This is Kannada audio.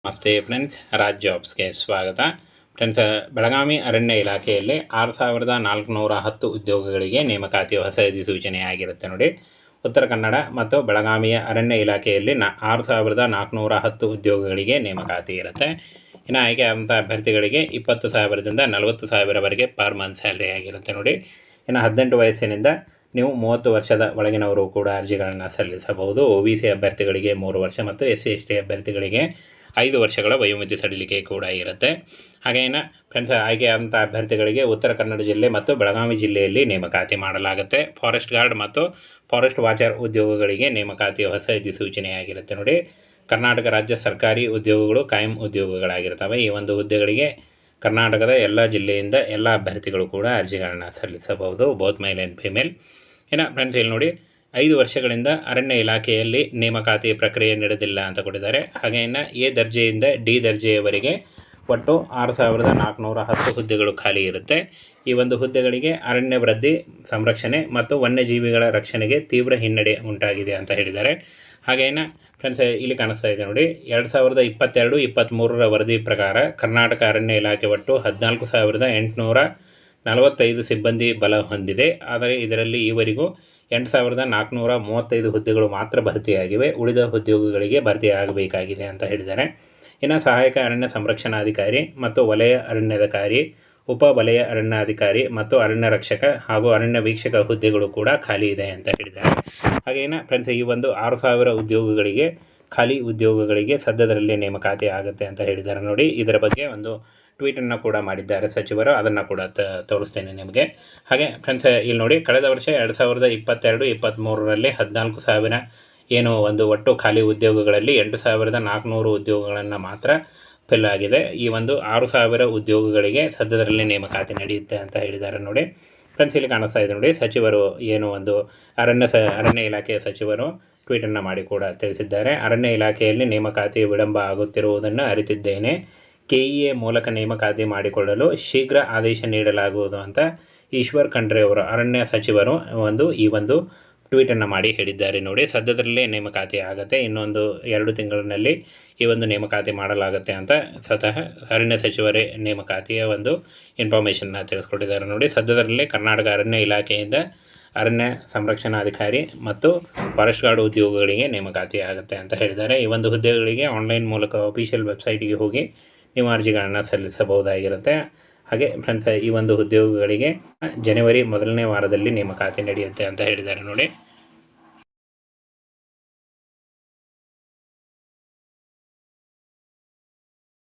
ನಮಸ್ತೆ ಫ್ರೆಂಡ್ಸ್, ರಾಜ್ ಜಾಬ್ಸ್ಗೆ ಸ್ವಾಗತ. ಫ್ರೆಂಡ್ಸ್, ಬೆಳಗಾವಿ ಅರಣ್ಯ ಇಲಾಖೆಯಲ್ಲಿ 6410 ಉದ್ಯೋಗಗಳಿಗೆ ನೇಮಕಾತಿಯ ಹೊಸ ಅಧಿಸೂಚನೆಯಾಗಿರುತ್ತೆ ನೋಡಿ. ಉತ್ತರ ಕನ್ನಡ ಮತ್ತು ಬೆಳಗಾವಿಯ ಅರಣ್ಯ ಇಲಾಖೆಯಲ್ಲಿ 6410 ಉದ್ಯೋಗಗಳಿಗೆ ನೇಮಕಾತಿ ಇರುತ್ತೆ. ಇನ್ನು ಆಯ್ಕೆಯಾದಂಥ ಅಭ್ಯರ್ಥಿಗಳಿಗೆ 20,000ದಿಂದ 40,000ವರೆಗೆ ಪರ್ ಮಂತ್ ಸ್ಯಾಲ್ರಿ ಆಗಿರುತ್ತೆ ನೋಡಿ. ಇನ್ನು 18 ವಯಸ್ಸಿನಿಂದ ನೀವು 30 ವರ್ಷದ ಒಳಗಿನವರು ಕೂಡ ಅರ್ಜಿಗಳನ್ನು ಸಲ್ಲಿಸಬಹುದು. OBC ಅಭ್ಯರ್ಥಿಗಳಿಗೆ 3 ವರ್ಷ ಮತ್ತು SC/ST ಅಭ್ಯರ್ಥಿಗಳಿಗೆ 5 ವರ್ಷಗಳ ವಯೋಮಿತಿ ಸಡಿಲಿಕೆ ಕೂಡ ಇರುತ್ತೆ. ಹಾಗೇನ ಫ್ರೆಂಡ್ಸ್, ಆಯ್ಕೆಯಾದಂಥ ಅಭ್ಯರ್ಥಿಗಳಿಗೆ ಉತ್ತರ ಕನ್ನಡ ಜಿಲ್ಲೆ ಮತ್ತು ಬೆಳಗಾವಿ ಜಿಲ್ಲೆಯಲ್ಲಿ ನೇಮಕಾತಿ ಮಾಡಲಾಗುತ್ತೆ. ಫಾರೆಸ್ಟ್ ಗಾರ್ಡ್ ಮತ್ತು ಫಾರೆಸ್ಟ್ ವಾಚರ್ ಉದ್ಯೋಗಗಳಿಗೆ ನೇಮಕಾತಿಯ ಹೊಸ ಅಧಿಸೂಚನೆಯಾಗಿರುತ್ತೆ ನೋಡಿ. ಕರ್ನಾಟಕ ರಾಜ್ಯ ಸರ್ಕಾರಿ ಉದ್ಯೋಗಗಳು ಕಾಯಂ ಉದ್ಯೋಗಗಳಾಗಿರ್ತವೆ. ಈ ಒಂದು ಹುದ್ದೆಗಳಿಗೆ ಕರ್ನಾಟಕದ ಎಲ್ಲ ಜಿಲ್ಲೆಯಿಂದ ಎಲ್ಲ ಅಭ್ಯರ್ಥಿಗಳು ಕೂಡ ಅರ್ಜಿಗಳನ್ನು ಸಲ್ಲಿಸಬಹುದು, ಬೋತ್ ಮೇಲ್ ಆ್ಯಂಡ್ ಫಿಮೇಲ್. ಇನ್ನು ಫ್ರೆಂಡ್ಸ್, ಇಲ್ಲಿ ನೋಡಿ, 5 ವರ್ಷಗಳಿಂದ ಅರಣ್ಯ ಇಲಾಖೆಯಲ್ಲಿ ನೇಮಕಾತಿ ಪ್ರಕ್ರಿಯೆ ನಡೆದಿಲ್ಲ ಅಂತ ಕೊಟ್ಟಿದ್ದಾರೆ. ಹಾಗೆ ಇನ್ನು A ದರ್ಜೆಯಿಂದ D ದರ್ಜೆಯವರೆಗೆ ಒಟ್ಟು 6410 ಹುದ್ದೆಗಳು ಖಾಲಿ ಇರುತ್ತೆ. ಈ ಒಂದು ಹುದ್ದೆಗಳಿಗೆ ಅರಣ್ಯ ವೃದ್ಧಿ, ಸಂರಕ್ಷಣೆ ಮತ್ತು ವನ್ಯಜೀವಿಗಳ ರಕ್ಷಣೆಗೆ ತೀವ್ರ ಹಿನ್ನಡೆ ಉಂಟಾಗಿದೆ ಅಂತ ಹೇಳಿದ್ದಾರೆ. ಹಾಗೇನ ಫ್ರೆಂಡ್ಸ್, ಇಲ್ಲಿ ಕಾಣಿಸ್ತಾ ಇದೆ ನೋಡಿ, 2022-23 ವರದಿ ಪ್ರಕಾರ ಕರ್ನಾಟಕ ಅರಣ್ಯ ಇಲಾಖೆ ಒಟ್ಟು 14,845 ಸಿಬ್ಬಂದಿ ಬಲ ಹೊಂದಿದೆ. ಆದರೆ ಇದರಲ್ಲಿ ಈವರೆಗೂ 8,435 ಹುದ್ದೆಗಳು ಮಾತ್ರ ಭರ್ತಿಯಾಗಿವೆ. ಉಳಿದ ಉದ್ಯೋಗಗಳಿಗೆ ಭರ್ತಿಯಾಗಬೇಕಾಗಿದೆ ಅಂತ ಹೇಳಿದ್ದಾರೆ. ಇನ್ನು ಸಹಾಯಕ ಅರಣ್ಯ ಸಂರಕ್ಷಣಾಧಿಕಾರಿ ಮತ್ತು ವಲಯ ಅರಣ್ಯಾಧಿಕಾರಿ, ಉಪ ವಲಯ ಅರಣ್ಯಾಧಿಕಾರಿ ಮತ್ತು ಅರಣ್ಯ ರಕ್ಷಕ ಹಾಗೂ ಅರಣ್ಯ ವೀಕ್ಷಕ ಹುದ್ದೆಗಳು ಕೂಡ ಖಾಲಿ ಇದೆ ಅಂತ ಹೇಳಿದ್ದಾರೆ. ಹಾಗೇನ ಫ್ರೆಂಡ್ಸ್, ಈ ಒಂದು 6,000 ಉದ್ಯೋಗಗಳಿಗೆ ಖಾಲಿ ಉದ್ಯೋಗಗಳಿಗೆ ಸದ್ಯದಲ್ಲೇ ನೇಮಕಾತಿ ಆಗುತ್ತೆ ಅಂತ ಹೇಳಿದ್ದಾರೆ ನೋಡಿ. ಇದರ ಬಗ್ಗೆ ಒಂದು ಟ್ವೀಟನ್ನು ಕೂಡ ಮಾಡಿದ್ದಾರೆ ಸಚಿವರು, ಅದನ್ನು ಕೂಡ ತೋರಿಸ್ತೇನೆ ನಿಮಗೆ. ಹಾಗೆ ಫ್ರೆಂಡ್ಸ್, ಇಲ್ಲಿ ನೋಡಿ, ಕಳೆದ ವರ್ಷ 2022-23ರಲ್ಲಿ 14,000 ಏನು ಒಂದು ಒಟ್ಟು ಖಾಲಿ ಉದ್ಯೋಗಗಳಲ್ಲಿ 8,400 ಉದ್ಯೋಗಗಳನ್ನು ಮಾತ್ರ ಫಿಲ್ ಆಗಿದೆ. ಈ ಒಂದು 6,000 ಉದ್ಯೋಗಗಳಿಗೆ ಸದ್ಯದಲ್ಲೇ ನೇಮಕಾತಿ ನಡೆಯುತ್ತೆ ಅಂತ ಹೇಳಿದ್ದಾರೆ ನೋಡಿ. ಫ್ರೆಂಡ್ಸ್, ಇಲ್ಲಿ ಕಾಣಿಸ್ತಾ ಇದೆ ನೋಡಿ, ಸಚಿವರು ಏನು ಒಂದು ಅರಣ್ಯ ಇಲಾಖೆಯ ಸಚಿವರು ಟ್ವೀಟನ್ನು ಮಾಡಿ ಕೂಡ ತಿಳಿಸಿದ್ದಾರೆ. ಅರಣ್ಯ ಇಲಾಖೆಯಲ್ಲಿ ನೇಮಕಾತಿ ವಿಳಂಬ ಆಗುತ್ತಿರುವುದನ್ನು ಅರಿತಿದ್ದೇನೆ. KEA ಮೂಲಕ ನೇಮಕಾತಿ ಮಾಡಿಕೊಳ್ಳಲು ಶೀಘ್ರ ಆದೇಶ ನೀಡಲಾಗುವುದು ಅಂತ ಈಶ್ವರ್ ಖಂಡ್ರೆ ಅವರು, ಅರಣ್ಯ ಸಚಿವರು, ಈ ಒಂದು ಟ್ವೀಟನ್ನು ಮಾಡಿ ಹೇಳಿದ್ದಾರೆ ನೋಡಿ. ಸದ್ಯದಲ್ಲೇ ನೇಮಕಾತಿ ಆಗುತ್ತೆ, ಇನ್ನೊಂದು 2 ತಿಂಗಳಿನಲ್ಲಿ ಈ ಒಂದು ನೇಮಕಾತಿ ಮಾಡಲಾಗುತ್ತೆ ಅಂತ ಸ್ವತಃ ಅರಣ್ಯ ಸಚಿವರೇ ನೇಮಕಾತಿಯ ಒಂದು ಇನ್ಫಾರ್ಮೇಷನ್ನ ತಿಳಿಸ್ಕೊಟ್ಟಿದ್ದಾರೆ ನೋಡಿ. ಸದ್ಯದಲ್ಲೇ ಕರ್ನಾಟಕ ಅರಣ್ಯ ಇಲಾಖೆಯಿಂದ ಅರಣ್ಯ ಸಂರಕ್ಷಣಾಧಿಕಾರಿ ಮತ್ತು ಫಾರೆಸ್ಟ್ ಗಾರ್ಡ್ ಉದ್ಯೋಗಗಳಿಗೆ ನೇಮಕಾತಿ ಆಗುತ್ತೆ ಅಂತ ಹೇಳಿದ್ದಾರೆ. ಈ ಒಂದು ಹುದ್ದೆಗಳಿಗೆ ಆನ್ಲೈನ್ ಮೂಲಕ ಅಫಿಷಿಯಲ್ ವೆಬ್ಸೈಟ್ಗೆ ಹೋಗಿ ನೀವು ಅರ್ಜಿಗಳನ್ನು ಸಲ್ಲಿಸಬಹುದಾಗಿರುತ್ತೆ. ಹಾಗೆ ಫ್ರೆಂಡ್ಸ್, ಈ ಒಂದು ಉದ್ಯೋಗಗಳಿಗೆ ಜನವರಿ 1ನೇ ವಾರದಲ್ಲಿ ನೇಮಕಾತಿ ನಡೆಯುತ್ತೆ ಅಂತ ಹೇಳಿದ್ದಾರೆ ನೋಡಿ.